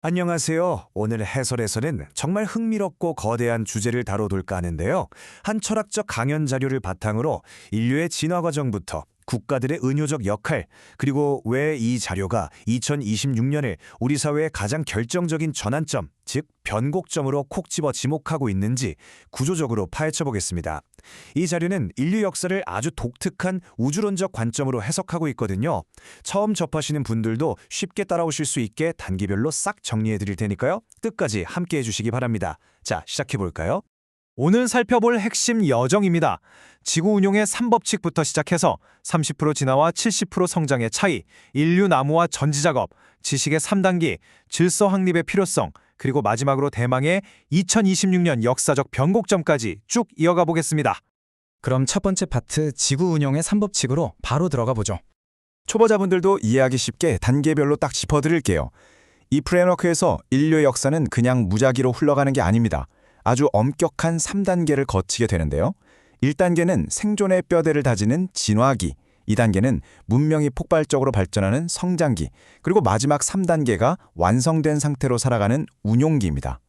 안녕하세요. 오늘 해설에서는 정말 흥미롭고 거대한 주제를 다뤄볼까 하는데요. 한 철학적 강연 자료를 바탕으로 인류의 진화 과정부터 국가들의 은유적 역할, 그리고 왜 이 자료가 2026년을 우리 사회의 가장 결정적인 전환점, 즉 변곡점으로 콕 집어 지목하고 있는지 구조적으로 파헤쳐 보겠습니다. 이 자료는 인류 역사를 아주 독특한 우주론적 관점으로 해석하고 있거든요. 처음 접하시는 분들도 쉽게 따라오실 수 있게 단계별로 싹 정리해 드릴 테니까요. 끝까지 함께 해주시기 바랍니다. 자, 시작해 볼까요? 오늘 살펴볼 핵심 여정입니다. 지구 운용의 3법칙부터 시작해서 30% 진화와 70% 성장의 차이, 인류 나무와 전지 작업, 지식의 3단계, 질서 확립의 필요성, 그리고 마지막으로 대망의 2026년 역사적 변곡점까지 쭉 이어가 보겠습니다. 그럼 첫 번째 파트 지구 운용의 3법칙으로 바로 들어가 보죠. 초보자분들도 이해하기 쉽게 단계별로 딱 짚어드릴게요. 이 프레임워크에서 인류의 역사는 그냥 무작위로 흘러가는 게 아닙니다. 아주 엄격한 3단계를 거치게 되는데요. 1단계는 생존의 뼈대를 다지는 진화기, 2단계는 문명이 폭발적으로 발전하는 성장기, 그리고 마지막 3단계가 완성된 상태로 살아가는 운용기입니다.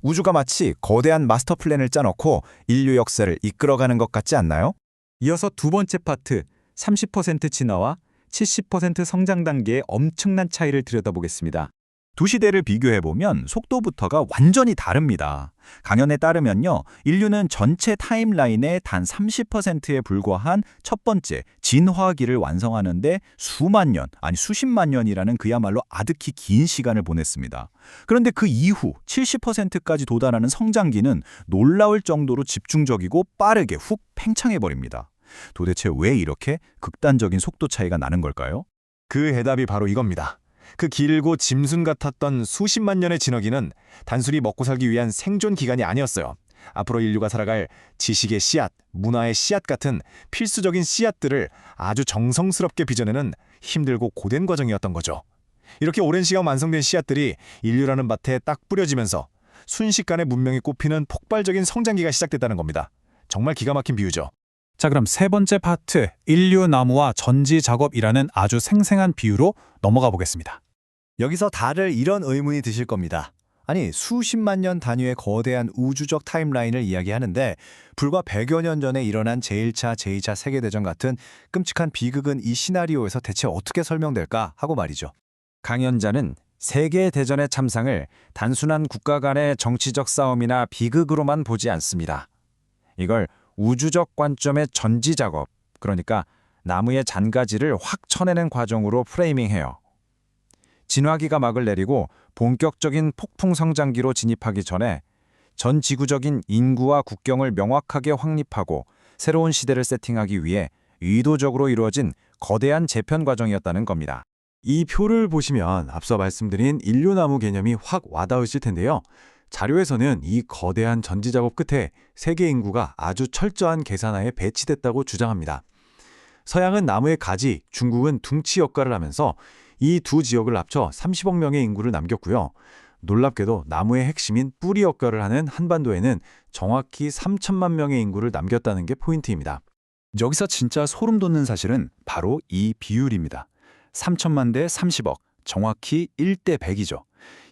우주가 마치 거대한 마스터 플랜을 짜놓고 인류 역사를 이끌어가는 것 같지 않나요? 이어서 두 번째 파트, 30% 진화와 70% 성장 단계의 엄청난 차이를 들여다보겠습니다. 두 시대를 비교해보면 속도부터가 완전히 다릅니다. 강연에 따르면요, 인류는 전체 타임라인의 단 30%에 불과한 첫 번째 진화기를 완성하는데 수만 년, 아니 수십만 년이라는 그야말로 아득히 긴 시간을 보냈습니다. 그런데 그 이후 70%까지 도달하는 성장기는 놀라울 정도로 집중적이고 빠르게 훅 팽창해버립니다. 도대체 왜 이렇게 극단적인 속도 차이가 나는 걸까요? 그 해답이 바로 이겁니다. 그 길고 짐승 같았던 수십만 년의 진화기는 단순히 먹고 살기 위한 생존 기간이 아니었어요. 앞으로 인류가 살아갈 지식의 씨앗, 문화의 씨앗 같은 필수적인 씨앗들을 아주 정성스럽게 빚어내는 힘들고 고된 과정이었던 거죠. 이렇게 오랜 시간 완성된 씨앗들이 인류라는 밭에 딱 뿌려지면서 순식간에 문명이 꽃피는 폭발적인 성장기가 시작됐다는 겁니다. 정말 기가 막힌 비유죠. 자, 그럼 세 번째 파트, 인류 나무와 전지 작업이라는 아주 생생한 비유로 넘어가 보겠습니다. 여기서 다들 이런 의문이 드실 겁니다. 아니, 수십만 년 단위의 거대한 우주적 타임라인을 이야기하는데 불과 100여 년 전에 일어난 제1차, 제2차 세계대전 같은 끔찍한 비극은 이 시나리오에서 대체 어떻게 설명될까 하고 말이죠. 강연자는 세계대전의 참상을 단순한 국가 간의 정치적 싸움이나 비극으로만 보지 않습니다. 이걸 우주적 관점의 전지 작업, 그러니까 나무의 잔가지를 확 쳐내는 과정으로 프레이밍해요. 진화기가 막을 내리고 본격적인 폭풍 성장기로 진입하기 전에 전 지구적인 인구와 국경을 명확하게 확립하고 새로운 시대를 세팅하기 위해 의도적으로 이루어진 거대한 재편 과정이었다는 겁니다. 이 표를 보시면 앞서 말씀드린 인류나무 개념이 확 와닿으실 텐데요. 자료에서는 이 거대한 전지 작업 끝에 세계 인구가 아주 철저한 계산하에 배치됐다고 주장합니다. 서양은 나무의 가지, 중국은 둥치 역할을 하면서 이 두 지역을 합쳐 30억 명의 인구를 남겼고요. 놀랍게도 나무의 핵심인 뿌리 역할을 하는 한반도에는 정확히 3천만 명의 인구를 남겼다는 게 포인트입니다. 여기서 진짜 소름 돋는 사실은 바로 이 비율입니다. 3천만 대 30억, 정확히 1대 100이죠.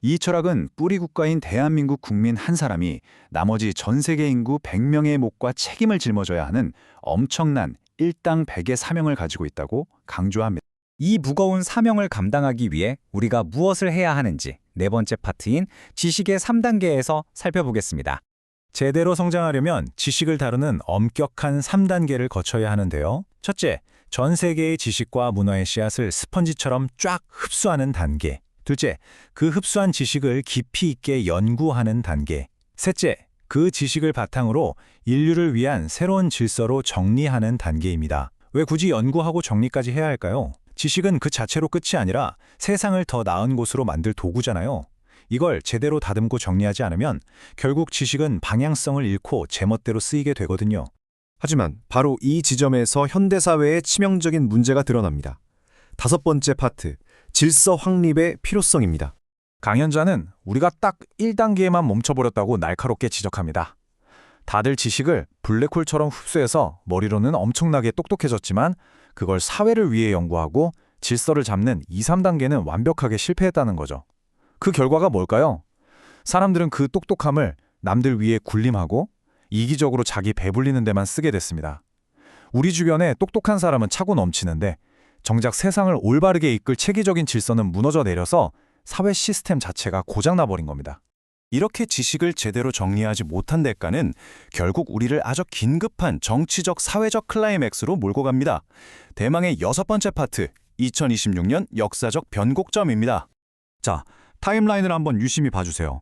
이 철학은 뿌리 국가인 대한민국 국민 한 사람이 나머지 전 세계 인구 100명의 몫과 책임을 짊어져야 하는 엄청난 일당 100의 사명을 가지고 있다고 강조합니다. 이 무거운 사명을 감당하기 위해 우리가 무엇을 해야 하는지 네 번째 파트인 지식의 3단계에서 살펴보겠습니다. 제대로 성장하려면 지식을 다루는 엄격한 3단계를 거쳐야 하는데요. 첫째, 전 세계의 지식과 문화의 씨앗을 스펀지처럼 쫙 흡수하는 단계. 둘째, 그 흡수한 지식을 깊이 있게 연구하는 단계. 셋째, 그 지식을 바탕으로 인류를 위한 새로운 질서로 정리하는 단계입니다. 왜 굳이 연구하고 정리까지 해야 할까요? 지식은 그 자체로 끝이 아니라 세상을 더 나은 곳으로 만들 도구잖아요. 이걸 제대로 다듬고 정리하지 않으면 결국 지식은 방향성을 잃고 제멋대로 쓰이게 되거든요. 하지만 바로 이 지점에서 현대사회의 치명적인 문제가 드러납니다. 다섯 번째 파트, 질서 확립의 필요성입니다. 강연자는 우리가 딱 1단계에만 멈춰버렸다고 날카롭게 지적합니다. 다들 지식을 블랙홀처럼 흡수해서 머리로는 엄청나게 똑똑해졌지만 그걸 사회를 위해 연구하고 질서를 잡는 2, 3단계는 완벽하게 실패했다는 거죠. 그 결과가 뭘까요? 사람들은 그 똑똑함을 남들 위에 군림하고 이기적으로 자기 배불리는 데만 쓰게 됐습니다. 우리 주변에 똑똑한 사람은 차고 넘치는데 정작 세상을 올바르게 이끌 체계적인 질서는 무너져 내려서 사회 시스템 자체가 고장나 버린 겁니다. 이렇게 지식을 제대로 정리하지 못한 대가는 결국 우리를 아주 긴급한 정치적 사회적 클라이맥스로 몰고 갑니다. 대망의 6번째 파트, 2026년 역사적 변곡점입니다. 자, 타임라인을 한번 유심히 봐주세요.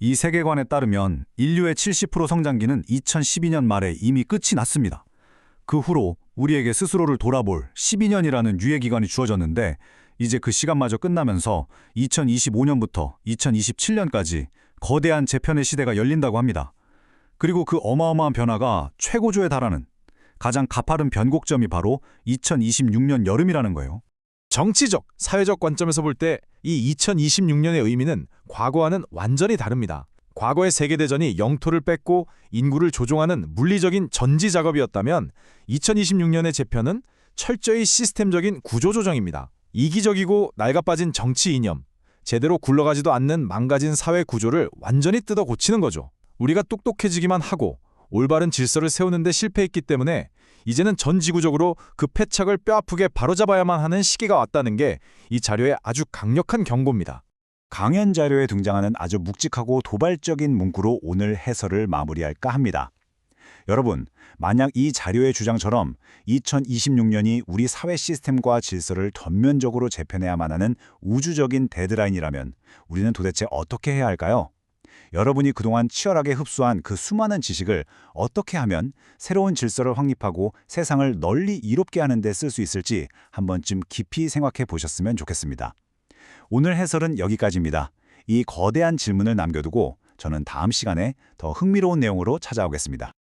이 세계관에 따르면 인류의 70% 성장기는 2012년 말에 이미 끝이 났습니다. 그 후로 우리에게 스스로를 돌아볼 12년이라는 유예기간이 주어졌는데 이제 그 시간마저 끝나면서 2025년부터 2027년까지 거대한 재편의 시대가 열린다고 합니다. 그리고 그 어마어마한 변화가 최고조에 달하는 가장 가파른 변곡점이 바로 2026년 여름이라는 거예요. 정치적, 사회적 관점에서 볼 때 이 2026년의 의미는 과거와는 완전히 다릅니다. 과거의 세계대전이 영토를 뺏고 인구를 조종하는 물리적인 전지 작업이었다면 2026년의 재편은 철저히 시스템적인 구조조정입니다. 이기적이고 낡아빠진 정치 이념, 제대로 굴러가지도 않는 망가진 사회 구조를 완전히 뜯어 고치는 거죠. 우리가 똑똑해지기만 하고 올바른 질서를 세우는 데 실패했기 때문에 이제는 전 지구적으로 그 패착을 뼈아프게 바로잡아야만 하는 시기가 왔다는 게 이 자료의 아주 강력한 경고입니다. 강연 자료에 등장하는 아주 묵직하고 도발적인 문구로 오늘 해설을 마무리할까 합니다. 여러분, 만약 이 자료의 주장처럼 2026년이 우리 사회 시스템과 질서를 전면적으로 재편해야만 하는 우주적인 데드라인이라면 우리는 도대체 어떻게 해야 할까요? 여러분이 그동안 치열하게 흡수한 그 수많은 지식을 어떻게 하면 새로운 질서를 확립하고 세상을 널리 이롭게 하는 데 쓸 수 있을지 한 번쯤 깊이 생각해 보셨으면 좋겠습니다. 오늘 해설은 여기까지입니다. 이 거대한 질문을 남겨두고 저는 다음 시간에 더 흥미로운 내용으로 찾아오겠습니다.